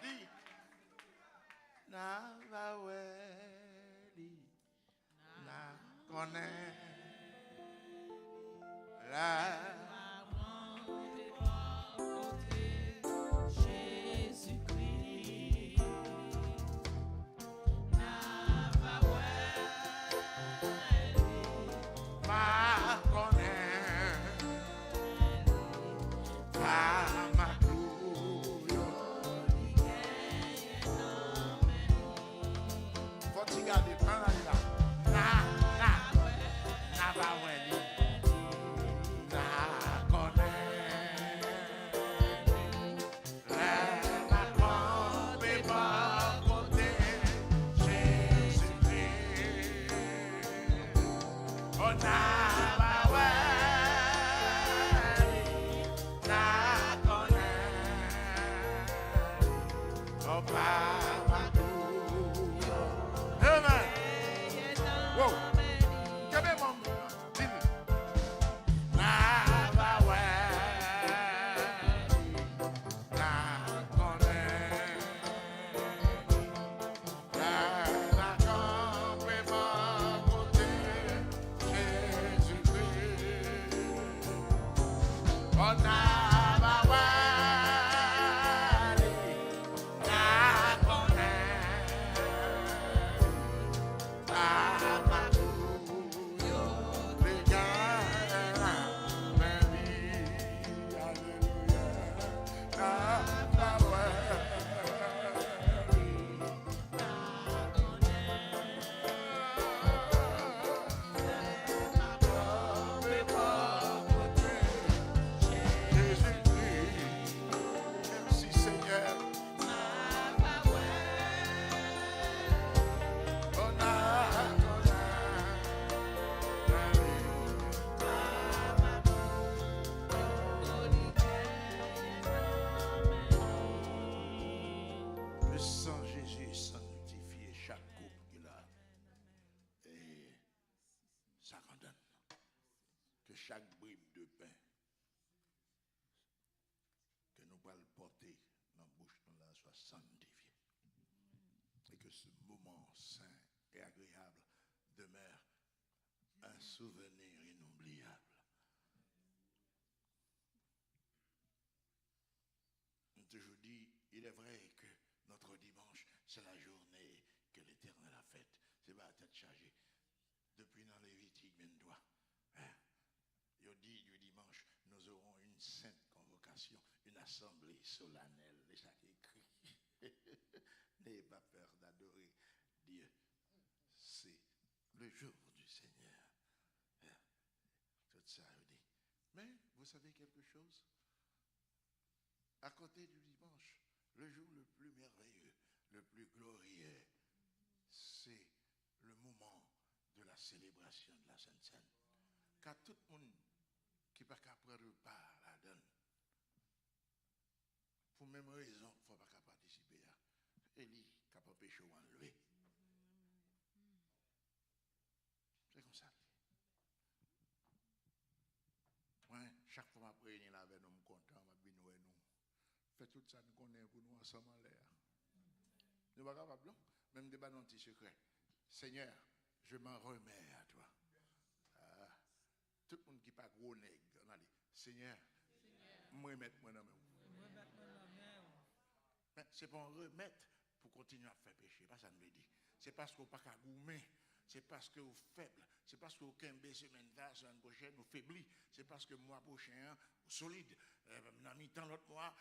Dis. Na va weli. Na connaît. La Jésus-Christ n'a pas ma connaît pas ma faut te garder prends la là na va weli Chaque bribe de pain que nous allons porter dans la bouche de la soit sanctifié. Et que ce moment saint et agréable demeure un souvenir inoubliable. On toujours dit, il est vrai que notre dimanche, c'est la journée que l'Éternel a faite. C'est pas la tête chargée. Depuis dans Lévitique, ben doigt. Il dit du dimanche, nous aurons une sainte convocation, une assemblée solennelle. C'est ça qui est écrit. N'ayez pas peur d'adorer Dieu. C'est le jour du Seigneur. Tout ça, je dis. Mais vous savez quelque chose? À côté du dimanche, le jour le plus merveilleux, le plus glorieux, c'est le moment de la célébration de la Sainte Seine. Car tout le monde qui n'a pas prendre part là-dedans, pour même raison, il ne faut pas participer. Élie qui n'a pas péché ou enlevé. C'est comme ça. Ouais, chaque fois que je réunis là avec nous, je suis content, je suis nous. Fait tout ça, nous connaissons pour nous ensemble en l'air. Nous ne sommes pas capables, non? Même des ballons petits secrets. Seigneur, je m'en remets à toi. Tout le monde qui pas gros nègre, on a dit, Seigneur, moi remettre moi dans mes mains. Mais c'est pas un remettre pour continuer à faire péché, pas ça nous dit. C'est parce qu'on pas qu'à goumer, c'est parce que vous faible, c'est parce que aucun semaine là, semaine prochaine nous faiblit, c'est parce que mois prochain solide, dans mi-temps l'autre mois,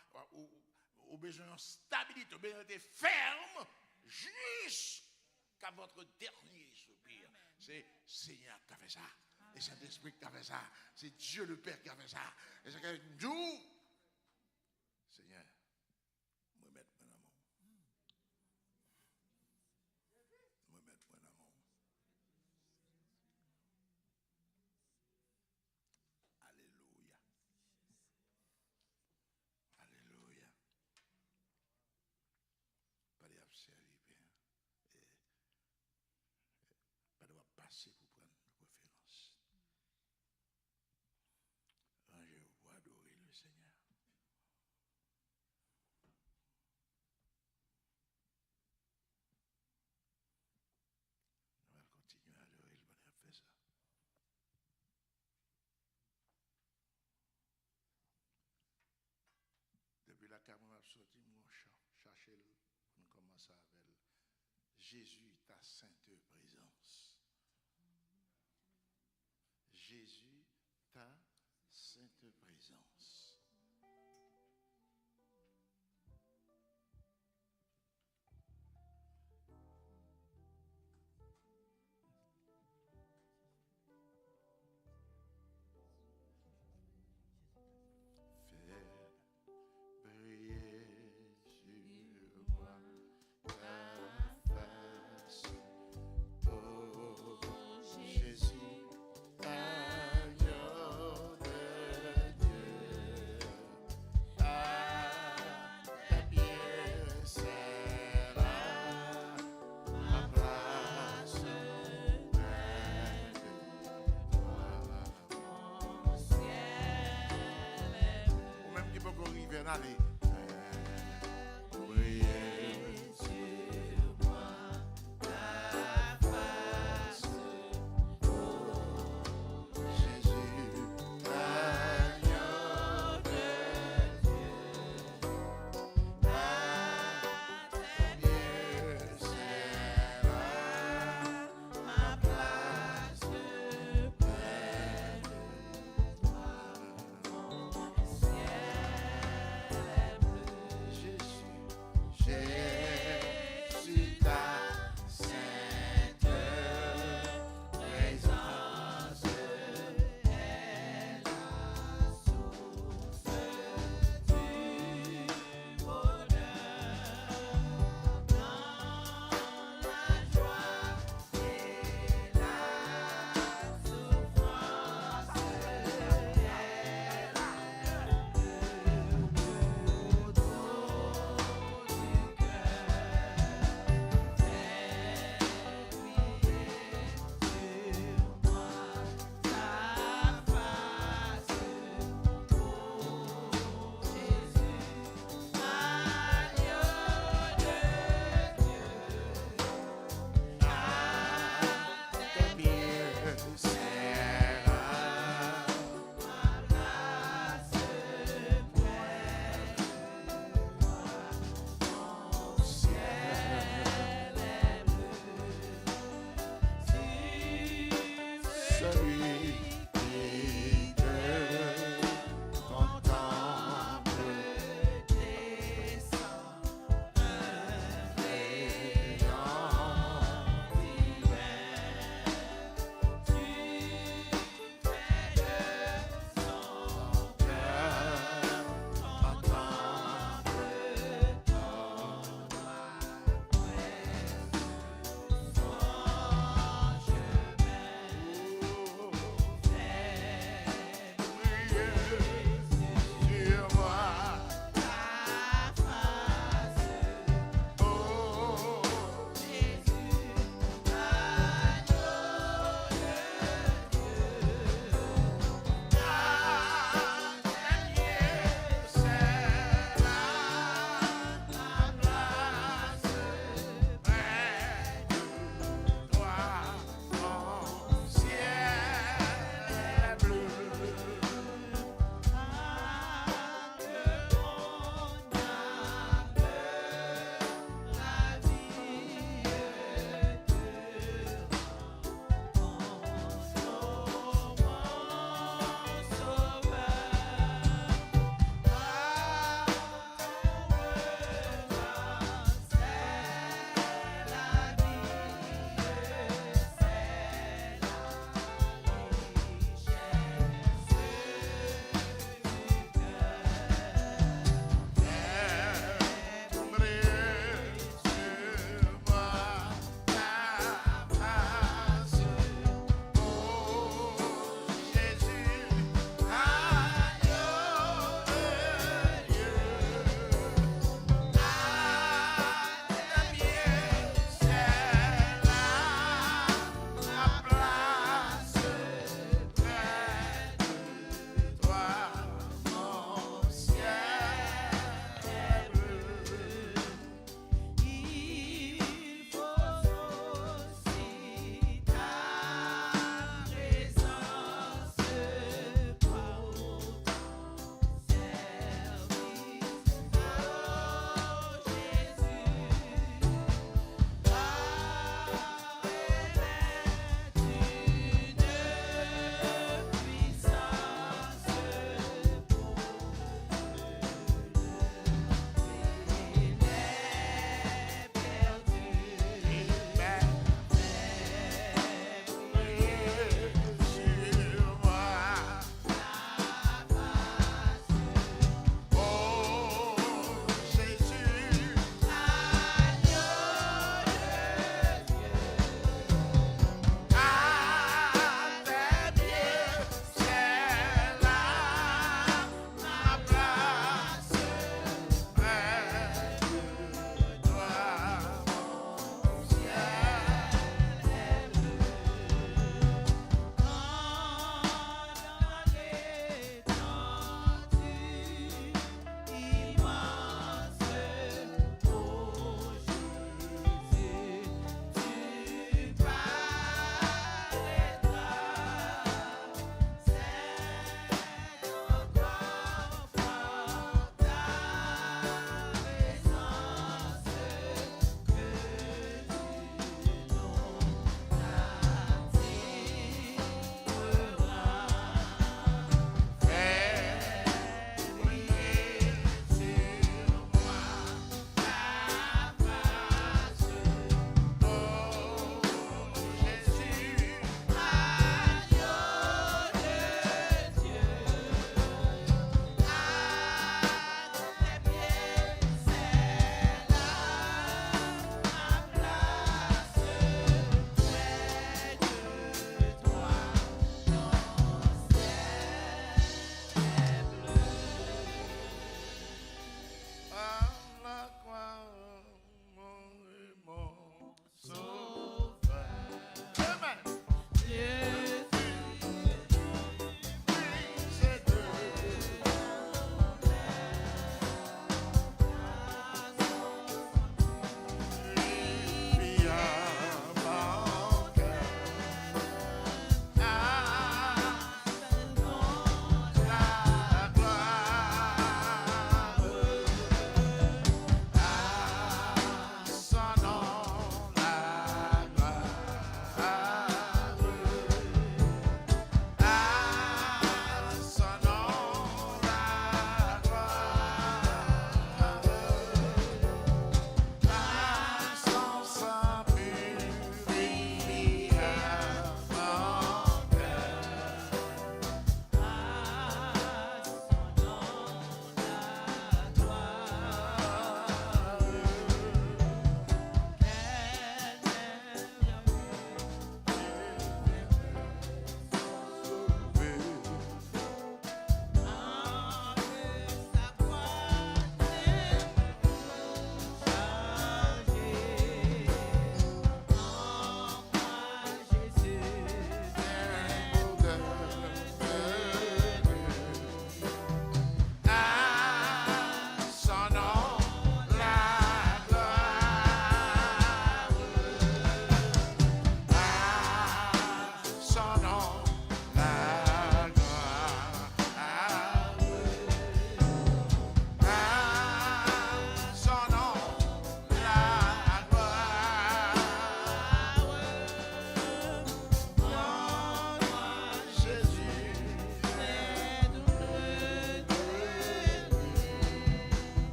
au besoin de stabilité, au besoin de ferme, jusqu'à votre dernier soupir. C'est Seigneur qui a fait ça. Et c'est l'Esprit qui a fait ça. C'est Dieu le Père qui a fait ça. Et c'est qu'un jour, Seigneur, me mettre mon amour. Me mettre mon amour. Alléluia. Alléluia. Pas de observer, pas de passer pour prendre référence. Rangez-vous adorer le Seigneur. On va continuer à adorer le bonheur fait ça. Depuis la caméra sortie, mon chercher, on commence avec Jésus, ta sainte présence. Jésus, ta sainte présence. Allez.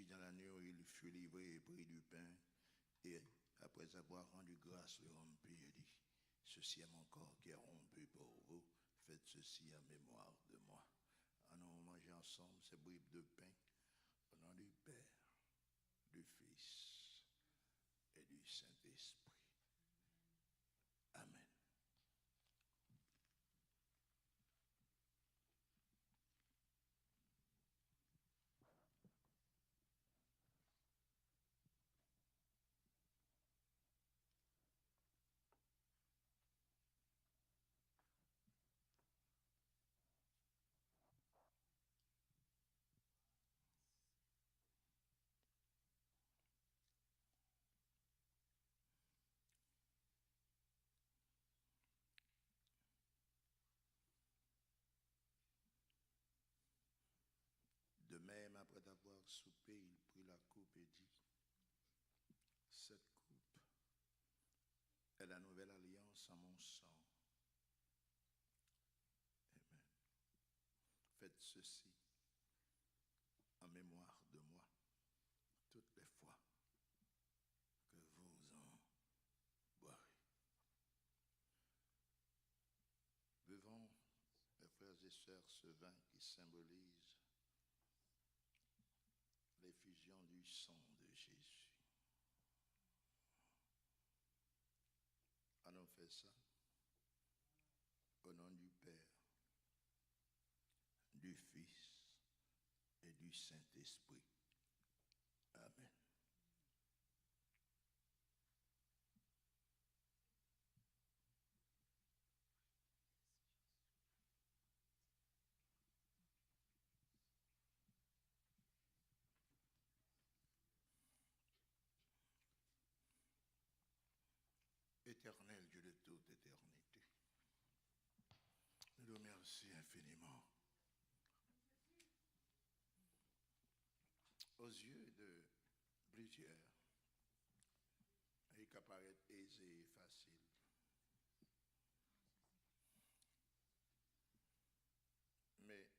dans la nuit où il fut livré et prit du pain, et après avoir rendu grâce, le rompit et dit, ceci est mon corps qui est rompu pour vous, faites ceci en mémoire de moi. Allons manger ensemble ces bribes de pain, au nom du Père, du Fils et du Saint-Esprit. Amen. De même, après avoir soupé, il prit la coupe et dit, cette coupe est la nouvelle alliance en mon sang. Amen. Faites ceci en mémoire de moi toutes les fois que vous en boirez. Buvons, mes frères et sœurs, ce vin qui symbolise l'effusion du sang de Jésus. Allons faire ça au nom du Père, du Fils et du Saint-Esprit. Amen. Éternel Dieu de toute éternité, nous te remercions infiniment. Aux yeux de plusieurs, et qui paraît aisé et facile. Mais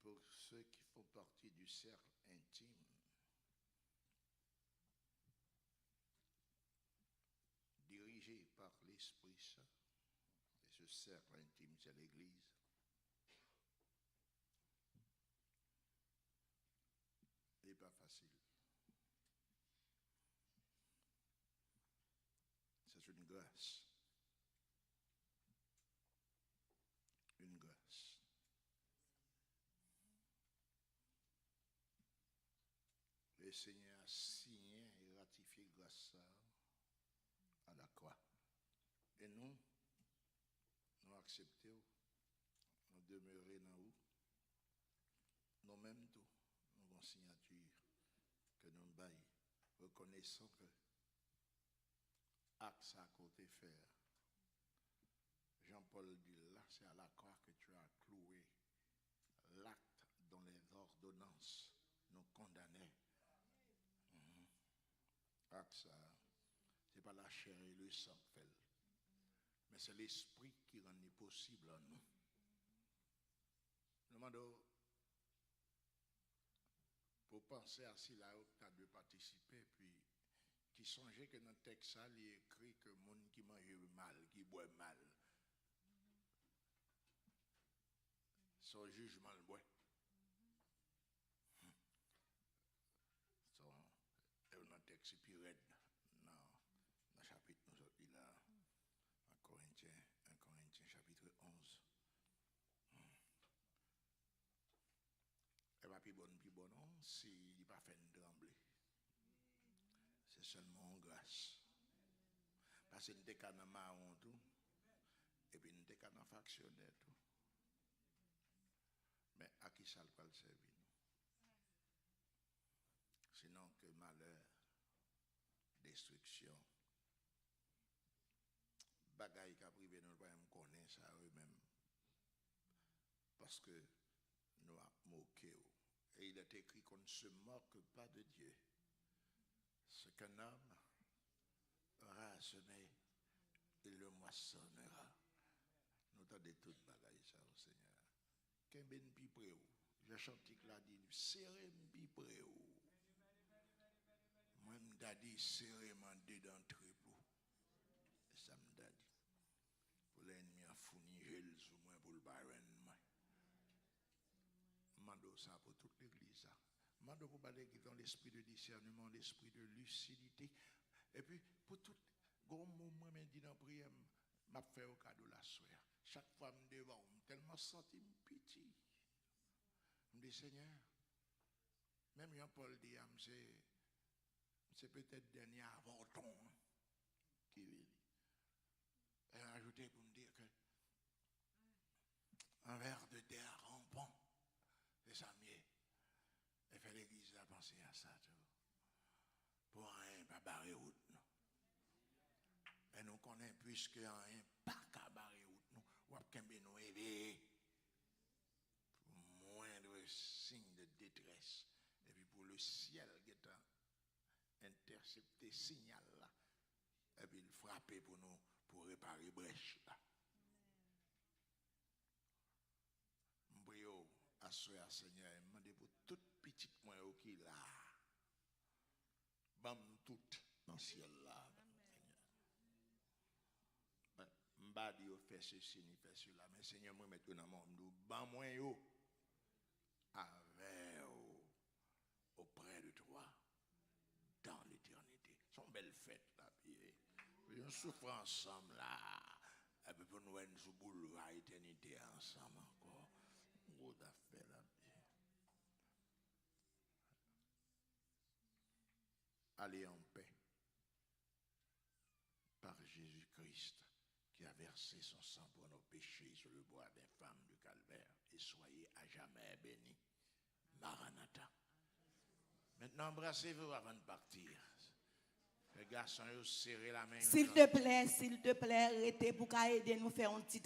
pour ceux qui font partie du cercle intime, dirigé par l'Esprit Saint, et ce cercle intime, c'est l'Église, n'est pas facile. C'est une grâce. Une grâce. Le Seigneur a signé et ratifié grâce à la croix. Et nous acceptons, nous demeurer dans où? Nous mêmes tout, nous avons une signature que nous baillons, reconnaissant que acte à côté faire. Jean-Paul dit là, c'est à la croix que tu as cloué l'acte dont les ordonnances nous condamnaient. Acte ça, ce n'est pas la chair et le sang qui fait, mais c'est l'esprit qui rend possible en nous. Nous demandons pour penser à si là où tu as de participer, puis qui songeait que dans le texte, il est écrit que les gens qui mangent mal, qui boivent mal, son jugement le boit. Dans le texte plus raide, dans le chapitre, nous sommes là, en Corinthiens, chapitre 11. Elle va plus bon, non, s'il n'est pas fait de trembler. C'est seulement en grâce. Parce que nous sommes dans marron tout, et puis nous sommes dans factionnaire tout. Mais à qui ça va le servir? Sinon que malheur, destruction, bagaille qui a privé nous pas me connaître ça eux-mêmes. Parce que nous avons moqué. Et il est écrit qu'on ne se moque pas de Dieu. Ce qu'un homme aura semé, il le moissonnera. Nous avons de toutes bagailles ça au Seigneur. Qu'un ben pi près J'ai chanté que la dit, serrez m'bi près ou. Moi m'da dit, serrez m'en d'entrée pour. Ça m'da dit. Pour l'ennemi a fourni gel sous moi pour le baron. Mando ça pour toute l'église. Mando pour parler dans l'esprit de discernement, l'esprit de lucidité. Et puis, pour tout, gros moment, je dis dans la prière, je fais au cadeau la soeur. Chaque fois, je me devant, je tellement senti petit. Je me dis, Seigneur, même Jean-Paul dit, c'est peut-être dernier avorton qui vit. Et ajouté pour me dire que un verre de terre rampant, c'est ça mieux. Et fait l'église à penser à ça tout. Pour rien, pas barrer route. Et nous connaissons puisque rien, pas qu'à barrer route. Nous, ou à nous éveiller. Pour moindre signe de détresse. Et puis pour le ciel qui est intercepté signal là. Et puis il frapper pour nous, pour réparer brèche là. M'brio, assoyer à Seigneur, et demandez pour toute petite moi qui là. Bam tout dans le ciel là. M'ba dit au fait ceci ni fait cela, mais Seigneur moi mettre dans mon dos, ban moi yo avec auprès de toi dans l'éternité. Son belle fête là, puis on souffre ensemble là, et puis pour nous être sur boulevard éternité ensemble encore. Gros affaire là. Allez en paix par Jésus-Christ qui a versé son sang pour nos péchés sur le bois des femmes du calvaire et soyez à jamais bénis. Maranatha. Maintenant, embrassez-vous avant de partir. Les garçons, serrez la main. S'il te plaît, arrêtez pour aider nous faire un petit